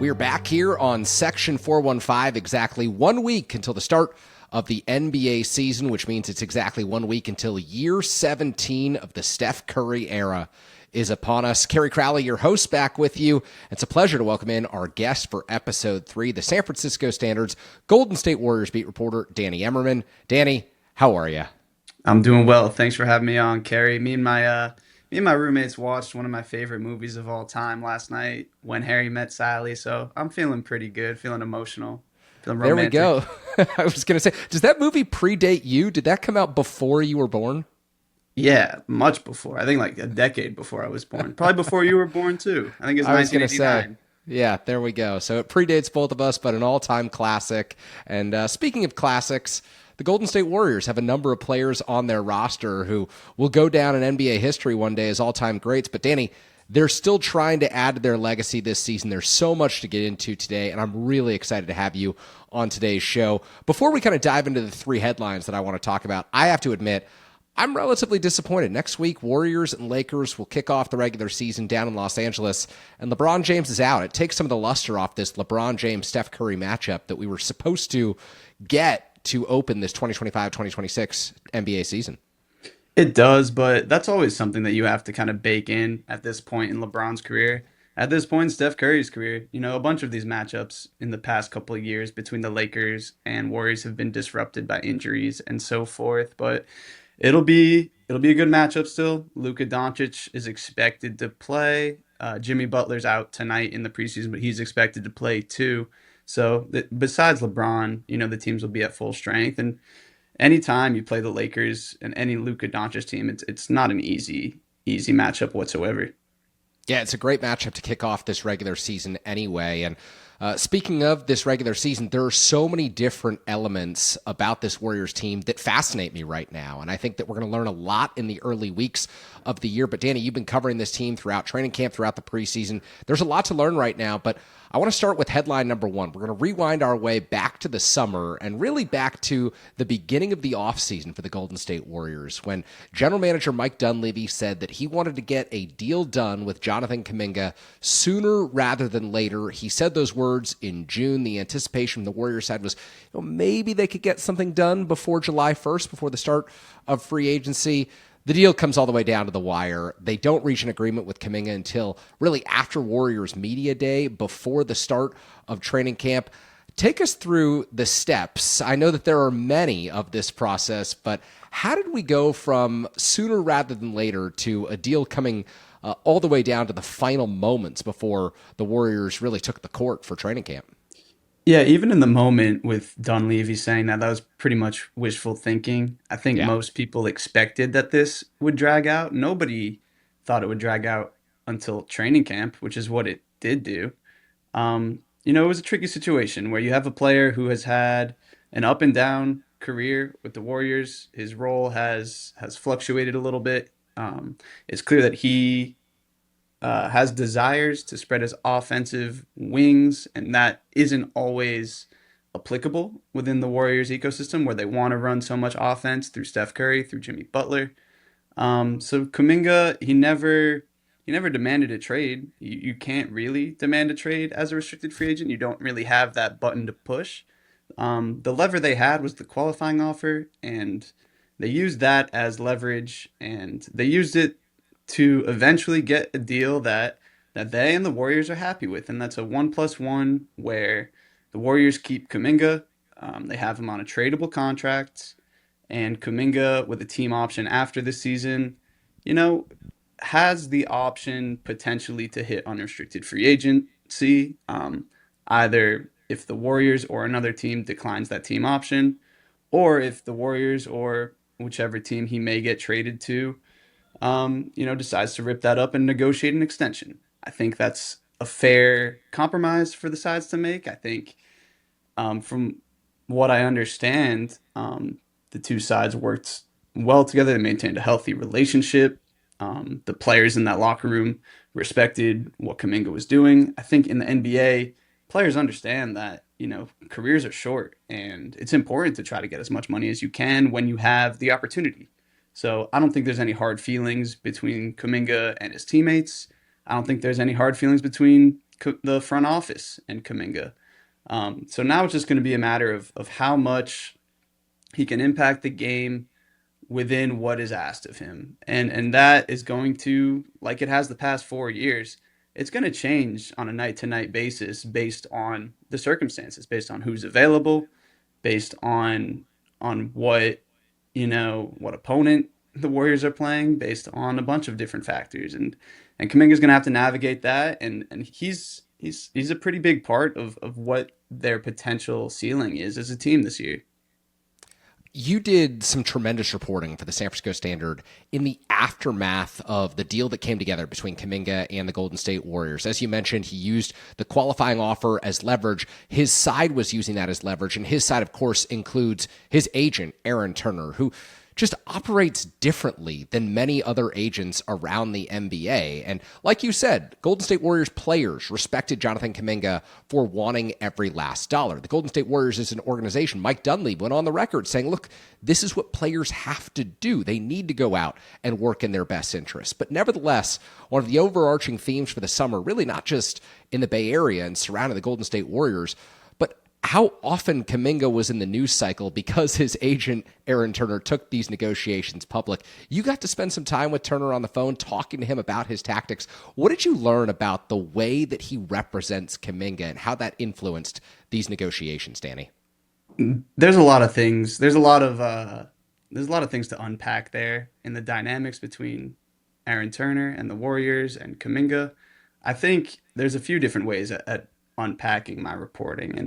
We are back here on Section 415, exactly 1 week until the start of the NBA season, which means it's exactly 1 week until year 17 of the Steph Curry era is upon us. Kerry Crowley, your host, back with you. It's a pleasure to welcome in our guest for episode 3, the San Francisco Standard's Golden State Warriors beat reporter, Danny Emerman. Danny, how are you? I'm doing well. Thanks for having me on, Kerry. Me and my roommates watched one of my favorite movies of all time last night, When Harry Met Sally. So I'm feeling pretty good, feeling emotional, feeling There we romantic. go. I was going to say, does that movie predate you? Did that come out before you were born? Yeah, much before. I think like a decade before I was born. Probably before you were born too. I think it's I was going to say, 1989. yeah, there we go. So it predates both of us, but an all-time classic. And speaking of classics, the Golden State Warriors have a number of players on their roster who will go down in NBA history one day as all-time greats. But Danny, they're still trying to add to their legacy this season. There's so much to get into today, and I'm really excited to have you on today's show. Before we kind of dive into the 3 headlines that I want to talk about, I have to admit, I'm relatively disappointed. Next week, Warriors and Lakers will kick off the regular season down in Los Angeles, and LeBron James is out. It takes some of the luster off this LeBron James-Steph Curry matchup that we were supposed to get to open this 2025-2026 NBA season. It does, but that's always something that you have to kind of bake in at this point in LeBron's career. At this point in Steph Curry's career, a bunch of these matchups in the past couple of years between the Lakers and Warriors have been disrupted by injuries and so forth, but it'll be a good matchup still. Luka Doncic is expected to play. Jimmy Butler's out tonight in the preseason, but he's expected to play too. So besides LeBron, the teams will be at full strength. And anytime you play the Lakers and any Luka Doncic team, it's not an easy matchup whatsoever. Yeah, it's a great matchup to kick off this regular season anyway. And speaking of this regular season, there are so many different elements about this Warriors team that fascinate me right now. And I think that we're going to learn a lot in the early weeks of the year. But Danny, you've been covering this team throughout training camp, throughout the preseason. There's a lot to learn right now, but I want to start with headline number 1. We're going to rewind our way back to the summer and really back to the beginning of the offseason for the Golden State Warriors when general manager Mike Dunleavy said that he wanted to get a deal done with Jonathan Kuminga sooner rather than later. He said those words in June. The anticipation from the Warriors side was maybe they could get something done before July 1st, before the start of free agency. The deal comes all the way down to the wire. They don't reach an agreement with Kuminga until really after Warriors Media Day, before the start of training camp. Take us through the steps. I know that there are many of this process, but how did we go from sooner rather than later to a deal coming all the way down to the final moments before the Warriors really took the court for training camp? Yeah, even in the moment with Dunleavy saying that was pretty much wishful thinking. I think Yeah. most people expected that this would drag out. Nobody thought it would drag out until training camp, which is what it did do. It was a tricky situation where you have a player who has had an up and down career with the Warriors. His role has fluctuated a little bit. It's clear that he has desires to spread his offensive wings, and that isn't always applicable within the Warriors ecosystem where they want to run so much offense through Steph Curry, through Jimmy Butler. So Kuminga, he never demanded a trade. You can't really demand a trade as a restricted free agent. You don't really have that button to push. The lever they had was the qualifying offer, and they used that as leverage, and they used it to eventually get a deal that they and the Warriors are happy with, and that's a 1+1 where the Warriors keep Kuminga. They have him on a tradable contract, and Kuminga with a team option after the season, you know, has the option potentially to hit unrestricted free agency, either if the Warriors or another team declines that team option, or if the Warriors or whichever team he may get traded to, decides to rip that up and negotiate an extension. I think that's a fair compromise for the sides to make. I think, from what I understand, the two sides worked well together. They maintained a healthy relationship. The players in that locker room respected what Kuminga was doing. I think in the NBA, players understand that, careers are short and it's important to try to get as much money as you can when you have the opportunity. So I don't think there's any hard feelings between Kuminga and his teammates. I don't think there's any hard feelings between the front office and Kuminga. So now it's just going to be a matter of how much he can impact the game within what is asked of him. And that is going to, like it has the past 4 years, it's going to change on a night to night basis based on the circumstances, based on who's available, based on what, what opponent the Warriors are playing, based on a bunch of different factors. And Kuminga's going to have to navigate that, and he's a pretty big part of what their potential ceiling is as a team this year. You did some tremendous reporting for the San Francisco Standard in the aftermath of the deal that came together between Kuminga and the Golden State Warriors. As you mentioned, he used the qualifying offer as leverage. His side was using that as leverage, and his side, of course, includes his agent, Aaron Turner, who just operates differently than many other agents around the NBA. And like you said, Golden State Warriors players respected Jonathan Kuminga for wanting every last dollar. The Golden State Warriors is an organization. Mike Dunleavy went on the record saying, look, this is what players have to do. They need to go out and work in their best interests. But nevertheless, one of the overarching themes for the summer, really not just in the Bay Area and surrounding the Golden State Warriors, how often Kuminga was in the news cycle because his agent, Aaron Turner, took these negotiations public. You got to spend some time with Turner on the phone, talking to him about his tactics. What did you learn about the way that he represents Kuminga and how that influenced these negotiations, Danny? There's a lot of things. There's a lot of things to unpack there in the dynamics between Aaron Turner and the Warriors and Kuminga. I think there's a few different ways at unpacking my reporting,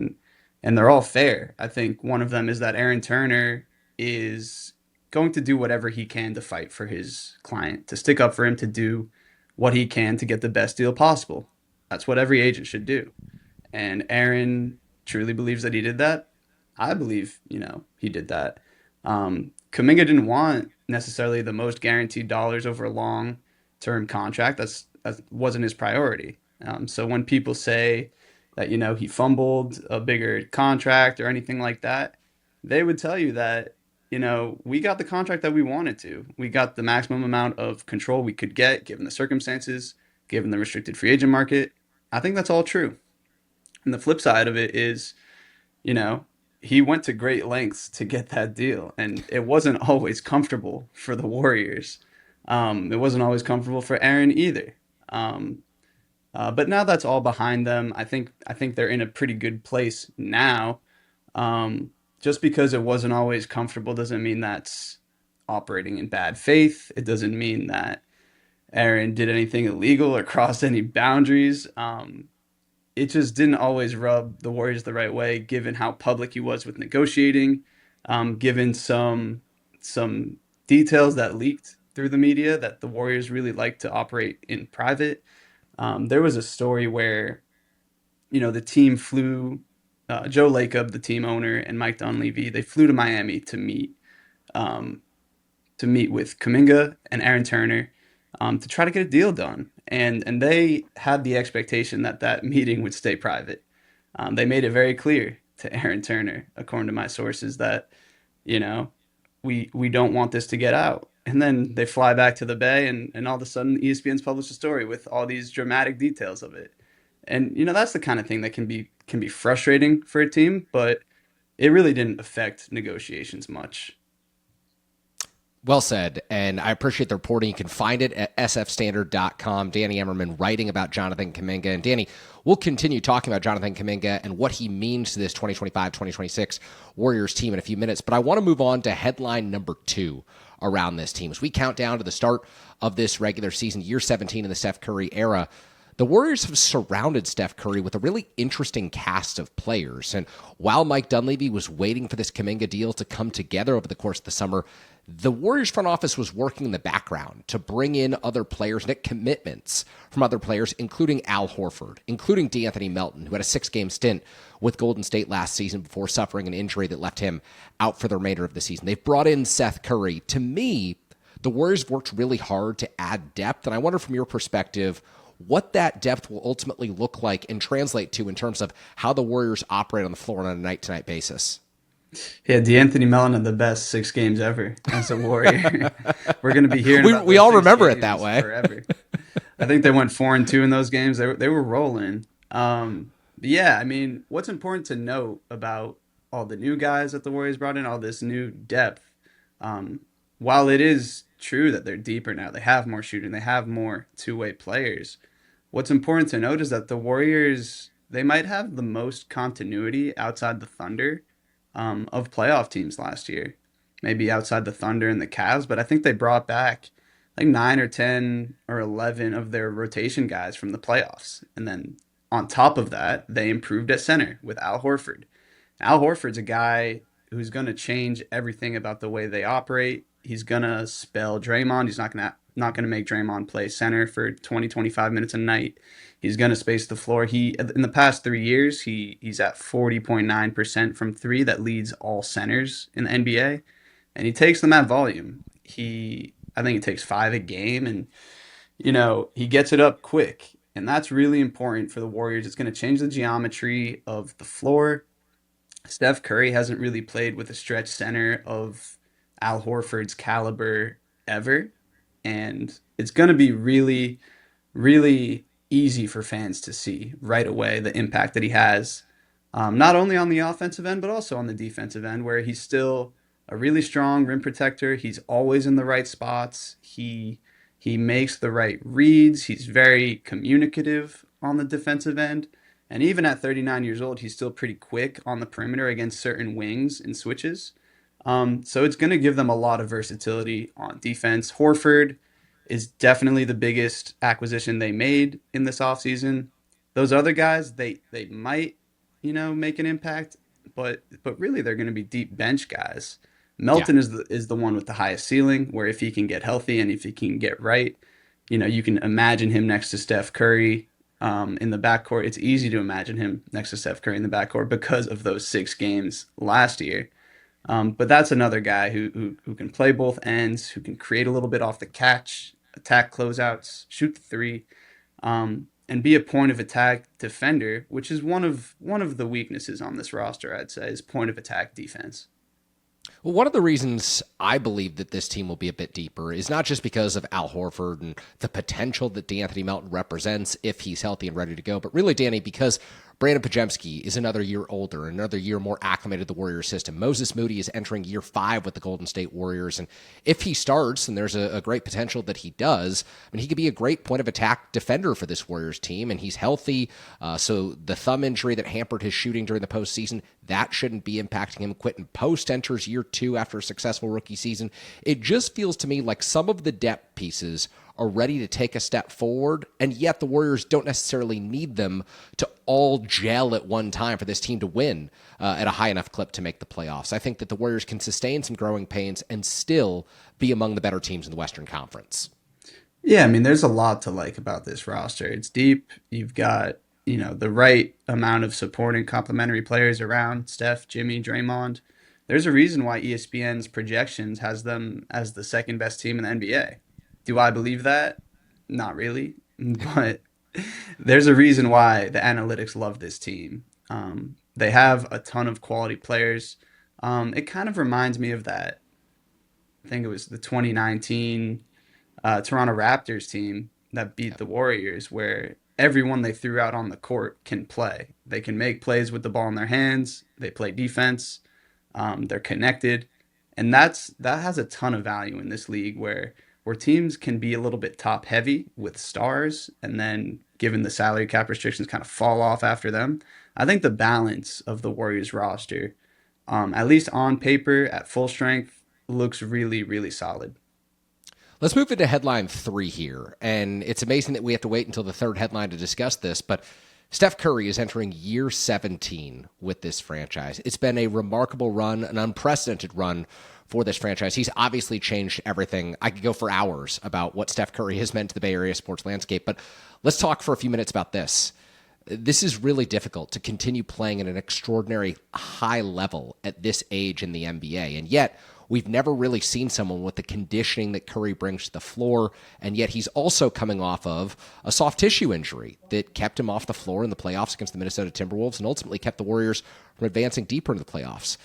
and they're all fair. I think one of them is that Aaron Turner is going to do whatever he can to fight for his client, to stick up for him, to do what he can to get the best deal possible. That's what every agent should do. And Aaron truly believes that he did that. I believe, he did that. Kuminga didn't want necessarily the most guaranteed dollars over a long term contract. That wasn't his priority. So when people say that, he fumbled a bigger contract or anything like that, they would tell you that, we got the contract that we wanted to. We got the maximum amount of control we could get given the circumstances, given the restricted free agent market. I think that's all true. And the flip side of it is, he went to great lengths to get that deal, and it wasn't always comfortable for the Warriors. It wasn't always comfortable for Aaron either. But now that's all behind them. I think they're in a pretty good place now. Just because it wasn't always comfortable doesn't mean that's operating in bad faith. It doesn't mean that Aaron did anything illegal or crossed any boundaries. It just didn't always rub the Warriors the right way, given how public he was with negotiating, given some details that leaked through the media that the Warriors really like to operate in private. There was a story where, the team flew, Joe Lacob, the team owner, and Mike Dunleavy, they flew to Miami to meet with Kuminga and Aaron Turner, to try to get a deal done. And they had the expectation that that meeting would stay private. They made it very clear to Aaron Turner, according to my sources, that, we don't want this to get out. And then they fly back to the Bay, and all of a sudden ESPN's published a story with all these dramatic details of it. And, that's the kind of thing that can be frustrating for a team, but it really didn't affect negotiations much. Well said, and I appreciate the reporting. You can find it at sfstandard.com. Danny Emerman writing about Jonathan Kuminga. And Danny, we'll continue talking about Jonathan Kuminga and what he means to this 2025-2026 Warriors team in a few minutes. But I want to move on to headline number 2 around this team. As we count down to the start of this regular season, year 17 in the Steph Curry era, the Warriors have surrounded Steph Curry with a really interesting cast of players. And while Mike Dunleavy was waiting for this Kuminga deal to come together over the course of the summer, the Warriors front office was working in the background to bring in other players and get commitments from other players, including Al Horford, including D'Anthony Melton, who had a 6-game stint with Golden State last season before suffering an injury that left him out for the remainder of the season. They've brought in Seth Curry. To me, the Warriors worked really hard to add depth, and I wonder from your perspective what that depth will ultimately look like and translate to in terms of how the Warriors operate on the floor on a night-to-night basis. Yeah, D'Anthony Melton had the best 6 games ever as a Warrior. We're going to be hearing about we all those 6 remember it games that way. forever. I think they went 4-2 in those games. They were rolling. Yeah, I mean, what's important to note about all the new guys that the Warriors brought in, all this new depth, um, while it is true that they're deeper now, they have more shooting, they have more two-way players. What's important to note is that the Warriors, they might have the most continuity outside the Thunder, of playoff teams last year. Maybe outside the Thunder and the Cavs, but I think they brought back like 9 or 10 or 11 of their rotation guys from the playoffs. And then on top of that, they improved at center with Al Horford. Al Horford's a guy who's going to change everything about the way they operate. He's going to spell Draymond. He's not going to make Draymond play center for 20 25 minutes a night. He's going to space the floor. He in the past 3 years, he's at 40.9% from 3, that leads all centers in the NBA, and he takes them at volume. He I think he takes 5 a game, and he gets it up quick. And that's really important for the Warriors. It's going to change the geometry of the floor. Steph Curry hasn't really played with a stretch center of Al Horford's caliber ever. And it's going to be really, really easy for fans to see right away the impact that he has, not only on the offensive end, but also on the defensive end, where he's still a really strong rim protector. He's always in the right spots. He makes the right reads. He's very communicative on the defensive end. And even at 39 years old, he's still pretty quick on the perimeter against certain wings and switches. So it's going to give them a lot of versatility on defense. Horford is definitely the biggest acquisition they made in this offseason. Those other guys, they might, make an impact, but really they're going to be deep bench guys. Yeah. Melton is the one with the highest ceiling, where if he can get healthy and if he can get right, you can imagine him next to Steph Curry, in the backcourt. It's easy to imagine him next to Steph Curry in the backcourt because of those 6 games last year. But that's another guy who can play both ends, who can create a little bit off the catch, attack closeouts, shoot the three, and be a point of attack defender, which is one of the weaknesses on this roster, I'd say, is point of attack defense. Well, one of the reasons I believe that this team will be a bit deeper is not just because of Al Horford and the potential that D'Anthony Melton represents if he's healthy and ready to go, but really, Danny, because Brandon Pajemski is another year older, another year more acclimated to the Warriors system. Moses Moody is entering year 5 with the Golden State Warriors, and if he starts, and there's a great potential that he does, I mean, he could be a great point of attack defender for this Warriors team, and he's healthy, so the thumb injury that hampered his shooting during the postseason, that shouldn't be impacting him. Quentin Post enters year 2 after a successful rookie season. It just feels to me like some of the depth pieces are ready to take a step forward, and yet the Warriors don't necessarily need them to all gel at one time for this team to win at a high enough clip to make the playoffs. I think that the Warriors can sustain some growing pains and still be among the better teams in the Western Conference. Yeah, I mean, there's a lot to like about this roster. It's deep. You've got, the right amount of supporting complementary players around Steph, Jimmy, Draymond. There's a reason why ESPN's projections has them as the second best team in the NBA. Do I believe that? Not really, but there's a reason why the analytics love this team. They have a ton of quality players. It kind of reminds me of that. I think it was the 2019 Toronto Raptors team that beat the Warriors, where everyone they threw out on the court can play. They can make plays with the ball in their hands. They play defense. They're connected, and that has a ton of value in this league where teams can be a little bit top heavy with stars, and then given the salary cap restrictions, kind of fall off after them. I think the balance of the Warriors roster, at least on paper at full strength, looks really, really solid. Let's move into headline 3 here. And it's amazing that we have to wait until the third headline to discuss this, but Steph Curry is entering year 17 with this franchise. It's been a remarkable run, an unprecedented run for this franchise. He's obviously changed everything. I could go for hours about what Steph Curry has meant to the Bay Area sports landscape, but let's talk for a few minutes about this. This is really difficult to continue playing at an extraordinary high level at this age in the NBA, and yet we've never really seen someone with the conditioning that Curry brings to the floor, and yet he's also coming off of a soft tissue injury that kept him off the floor in the playoffs against the Minnesota Timberwolves and ultimately kept the Warriors from advancing deeper into the playoffs.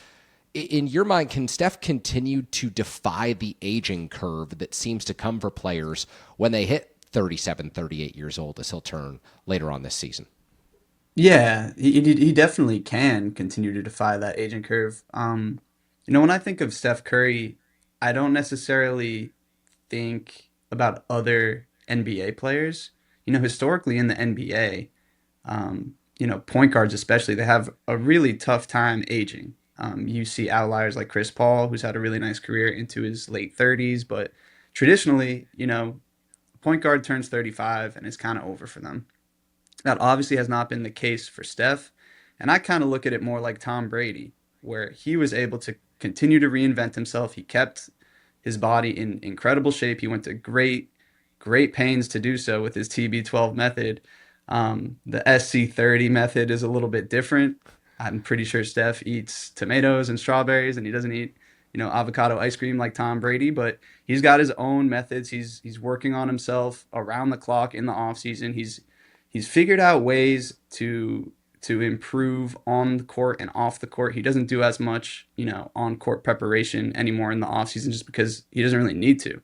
In your mind, can Steph continue to defy the aging curve that seems to come for players when they hit 37, 38 years old, as he'll turn later on this season? Yeah, he definitely can continue to defy that aging curve. When I think of Steph Curry, I don't necessarily think about other NBA players. Historically in the NBA, point guards especially, they have a really tough time aging. You see outliers like Chris Paul, who's had a really nice career into his late 30s, but traditionally, point guard turns 35 and it's kind of over for them. That obviously has not been the case for Steph. And I kind of look at it more like Tom Brady, where he was able to continue to reinvent himself. He kept his body in incredible shape. He went to great pains to do so with his TB12 method. The SC30 method is a little bit different. I'm pretty sure Steph eats tomatoes and strawberries, and he doesn't eat, avocado ice cream like Tom Brady. But he's got his own methods. He's working on himself around the clock in the off season. He's figured out ways to improve on the court and off the court. He doesn't do as much, on court preparation anymore in the off season just because he doesn't really need to.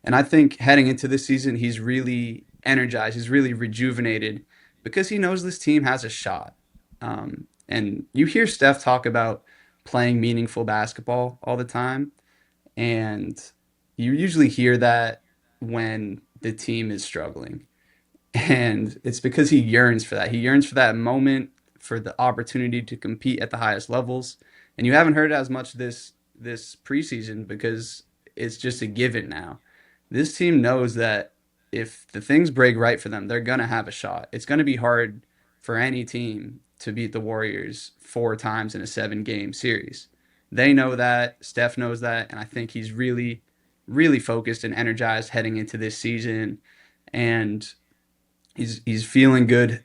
And I think heading into this season, he's really energized. He's really rejuvenated because he knows this team has a shot. And you hear Steph talk about playing meaningful basketball all the time. And you usually hear that when the team is struggling. And it's because he yearns for that. He yearns for that moment, for the opportunity to compete at the highest levels. And you haven't heard it as much this preseason because it's just a given now. This team knows that if the things break right for them, they're going to have a shot. It's going to be hard for any team to beat the Warriors 4 times in a 7-game series. They know that. Steph knows that. And I think he's really, really focused and energized heading into this season. And he's feeling good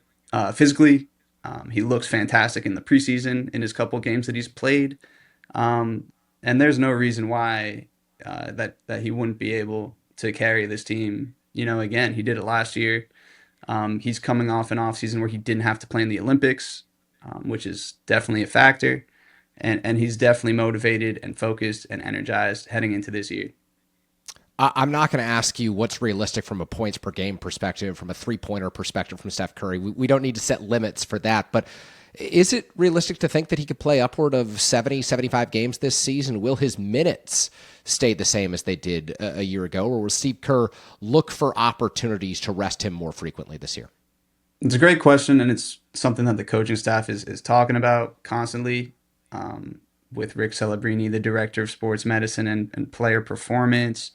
physically. He looks fantastic in the preseason in his couple games that he's played. And there's no reason why that he wouldn't be able to carry this team. Again, he did it last year. He's coming off an offseason where he didn't have to play in the Olympics, which is definitely a factor. And he's definitely motivated and focused and energized heading into this year. I'm not going to ask you what's realistic from a points per game perspective, from a three-pointer perspective from Steph Curry. We don't need to set limits for that. But is it realistic to think that he could play upward of 70, 75 games this season? Will his minutes stay the same as they did a year ago? Or will Steve Kerr look for opportunities to rest him more frequently this year? It's a great question, and it's something that the coaching staff is talking about constantly, with Rick Celebrini, the director of sports medicine and player performance.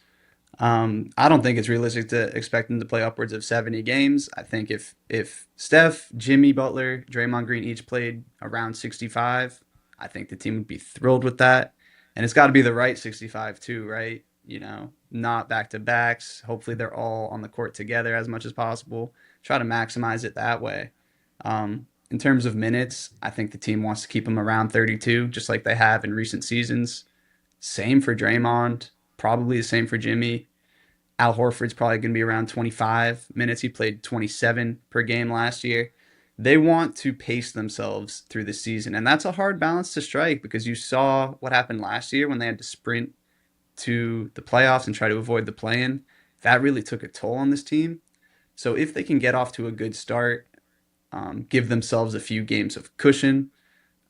I don't think it's realistic to expect him to play upwards of 70 games. I think if Steph, Jimmy Butler, Draymond Green each played around 65, I think the team would be thrilled with that. And it's got to be the right 65 too, right? Not back to backs. Hopefully they're all on the court together as much as possible. Try to maximize it that way. In terms of minutes, I think the team wants to keep him around 32, just like they have in recent seasons. Same for Draymond. Probably the same for Jimmy. Al Horford's probably going to be around 25 minutes. He played 27 per game last year. They want to pace themselves through the season, and that's a hard balance to strike because you saw what happened last year when they had to sprint to the playoffs and try to avoid the play-in. That really took a toll on this team. So if they can get off to a good start, give themselves a few games of cushion,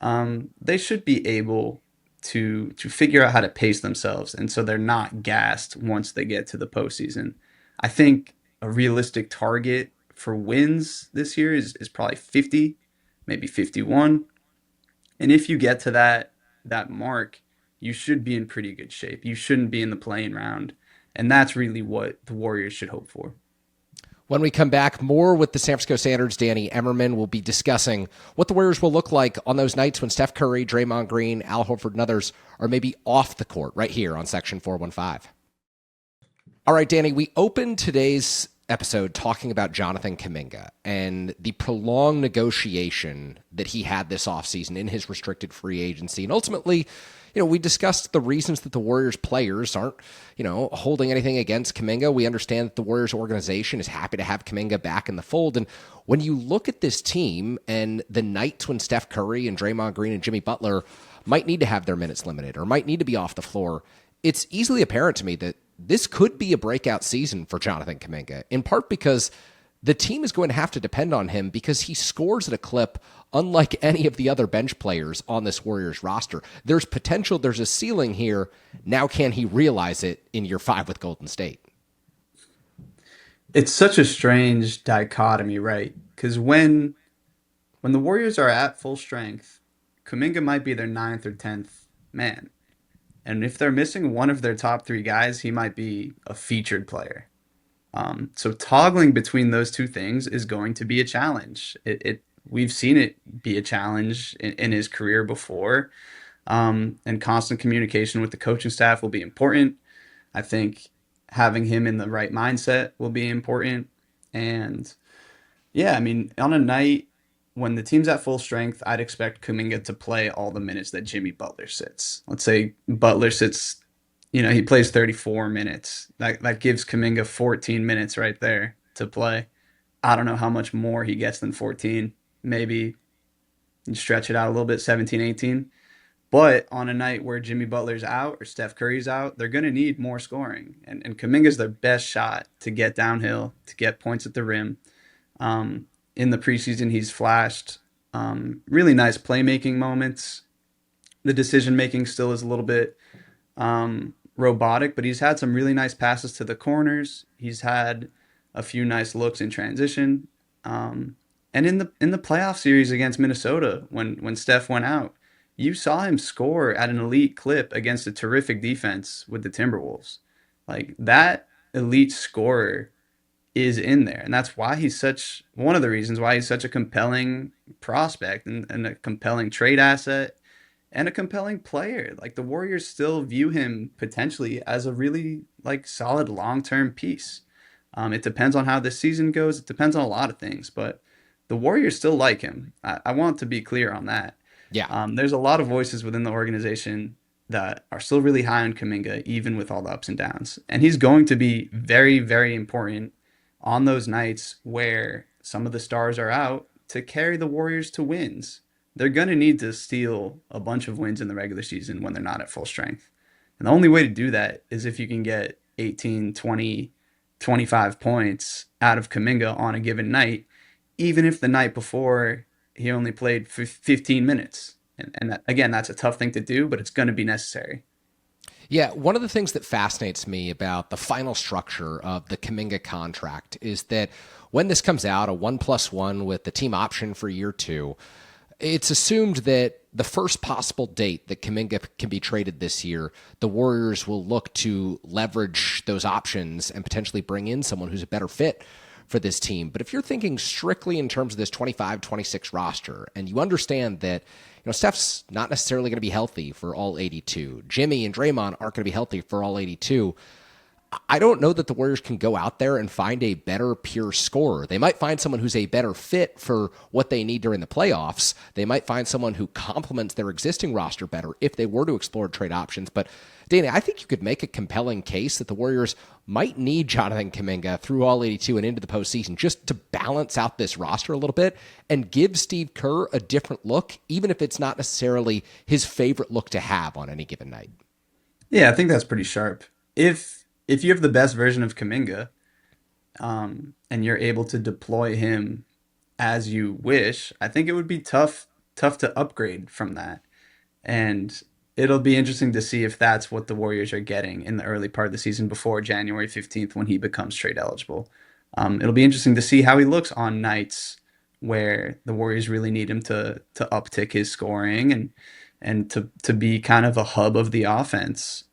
they should be able to figure out how to pace themselves, and so they're not gassed once they get to the postseason. I think a realistic target for wins this year is probably 50, maybe 51. And if you get to that mark, you should be in pretty good shape. You shouldn't be in the play-in round, and that's really what the Warriors should hope for. When we come back, more with the San Francisco Standard's Danny Emerman. We'll be discussing what the Warriors will look like on those nights when Steph Curry, Draymond Green, Al Horford, and others are maybe off the court right here on Section 415. All right, Danny, we opened today's episode talking about Jonathan Kuminga and the prolonged negotiation that he had this offseason in his restricted free agency. And ultimately, we discussed the reasons that the Warriors players aren't, holding anything against Kuminga. We understand that the Warriors organization is happy to have Kuminga back in the fold. And when you look at this team and the nights when Steph Curry and Draymond Green and Jimmy Butler might need to have their minutes limited or might need to be off the floor, it's easily apparent to me that this could be a breakout season for Jonathan Kuminga, in part because the team is going to have to depend on him because he scores at a clip unlike any of the other bench players on this Warriors roster. There's potential, there's a ceiling here. Now, can he realize it in year 5 with Golden State? It's such a strange dichotomy, right? Because when the Warriors are at full strength, Kuminga might be their ninth or tenth man. And if they're missing one of their top three guys, he might be a featured player. So toggling between those two things is going to be a challenge. We've seen it be a challenge in his career before, and constant communication with the coaching staff will be important. I think having him in the right mindset will be important. And yeah, I mean, on a night when the team's at full strength, I'd expect Kuminga to play all the minutes that Jimmy Butler sits. Let's say Butler sits, he plays 34 minutes. That gives Kuminga 14 minutes right there to play. I don't know how much more he gets than 14. Maybe you stretch it out a little bit, 17, 18. But on a night where Jimmy Butler's out or Steph Curry's out, they're going to need more scoring. And Kuminga's their best shot to get downhill, to get points at the rim. In the preseason, he's flashed really nice playmaking moments. The decision making still is a little bit robotic, but he's had some really nice passes to the corners. He's had a few nice looks in transition. And in the playoff series against Minnesota, when Steph went out, you saw him score at an elite clip against a terrific defense with the Timberwolves. Like that elite scorer is in there. And that's why one of the reasons why he's such a compelling prospect and a compelling trade asset and a compelling player. Like the Warriors still view him potentially as a really like solid long-term piece. It depends on how this season goes. It depends on a lot of things, but the Warriors still like him. I want to be clear on that. Yeah. There's a lot of voices within the organization that are still really high on Kuminga, even with all the ups and downs. And he's going to be very, very important on those nights where some of the stars are out to carry the Warriors to wins. They're going to need to steal a bunch of wins in the regular season when they're not at full strength. And the only way to do that is if you can get 18, 20, 25 points out of Kuminga on a given night, even if the night before he only played 15 minutes. And that, again, that's a tough thing to do, but it's going to be necessary. Yeah, one of the things that fascinates me about the final structure of the Kuminga contract is that when this comes out, a 1+1 with the team option for year 2, it's assumed that the first possible date that Kuminga can be traded this year, the Warriors will look to leverage those options and potentially bring in someone who's a better fit for this team. But if you're thinking strictly in terms of this 25-26 roster, and you understand that Steph's not necessarily going to be healthy for all 82, Jimmy and Draymond aren't going to be healthy for all 82, I don't know that the Warriors can go out there and find a better pure scorer. They might find someone who's a better fit for what they need during the playoffs. They might find someone who complements their existing roster better if they were to explore trade options. But Danny, I think you could make a compelling case that the Warriors might need Jonathan Kuminga through all 82 and into the postseason just to balance out this roster a little bit and give Steve Kerr a different look, even if it's not necessarily his favorite look to have on any given night. Yeah, I think that's pretty sharp. If you have the best version of Kuminga, and you're able to deploy him as you wish, I think it would be tough to upgrade from that. And it'll be interesting to see if that's what the Warriors are getting in the early part of the season before January 15th when he becomes trade eligible. It'll be interesting to see how he looks on nights where the Warriors really need him to uptick his scoring and to be kind of a hub of the offense.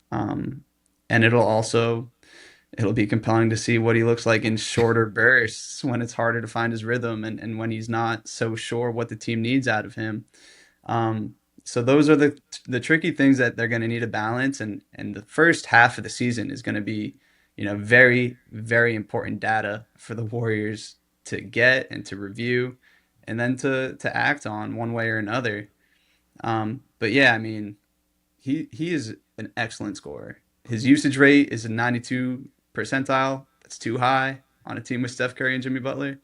And it'll be compelling to see what he looks like in shorter bursts when it's harder to find his rhythm and when he's not so sure what the team needs out of him. So those are the tricky things that they're going to need to balance. And the first half of the season is going to be, very, very important data for the Warriors to get and to review and then to act on one way or another. But yeah, I mean, he is an excellent scorer. His usage rate is a 92 percentile. That's too high on a team with Steph Curry and Jimmy Butler.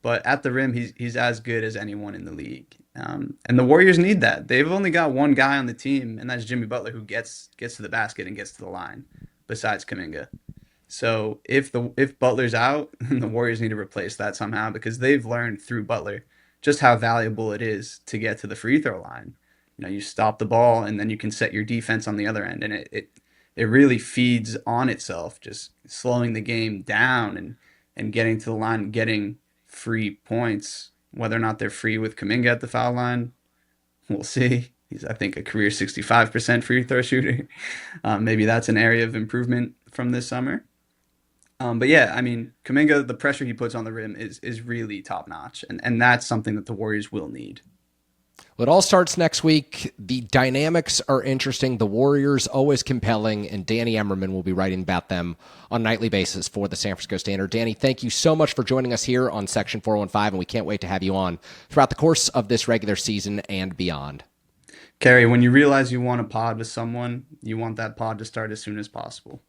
But at the rim, he's as good as anyone in the league. And the Warriors need that. They've only got one guy on the team, and that's Jimmy Butler, who gets to the basket and gets to the line, besides Kuminga. So if Butler's out, the Warriors need to replace that somehow because they've learned through Butler just how valuable it is to get to the free throw line. You stop the ball and then you can set your defense on the other end, and it really feeds on itself, just slowing the game down and getting to the line, getting free points. Whether or not they're free with Kuminga at the foul line, we'll see. He's, I think, a career 65% free throw shooter. Maybe that's an area of improvement from this summer. But yeah, I mean, Kuminga, the pressure he puts on the rim is really top notch, and that's something that the Warriors will need. Well, it all starts next week. The dynamics are interesting. The Warriors, always compelling, and Danny Emerman will be writing about them on a nightly basis for the San Francisco Standard. Danny, thank you so much for joining us here on Section 415, and we can't wait to have you on throughout the course of this regular season and beyond. Kerry, when you realize you want a pod with someone, you want that pod to start as soon as possible.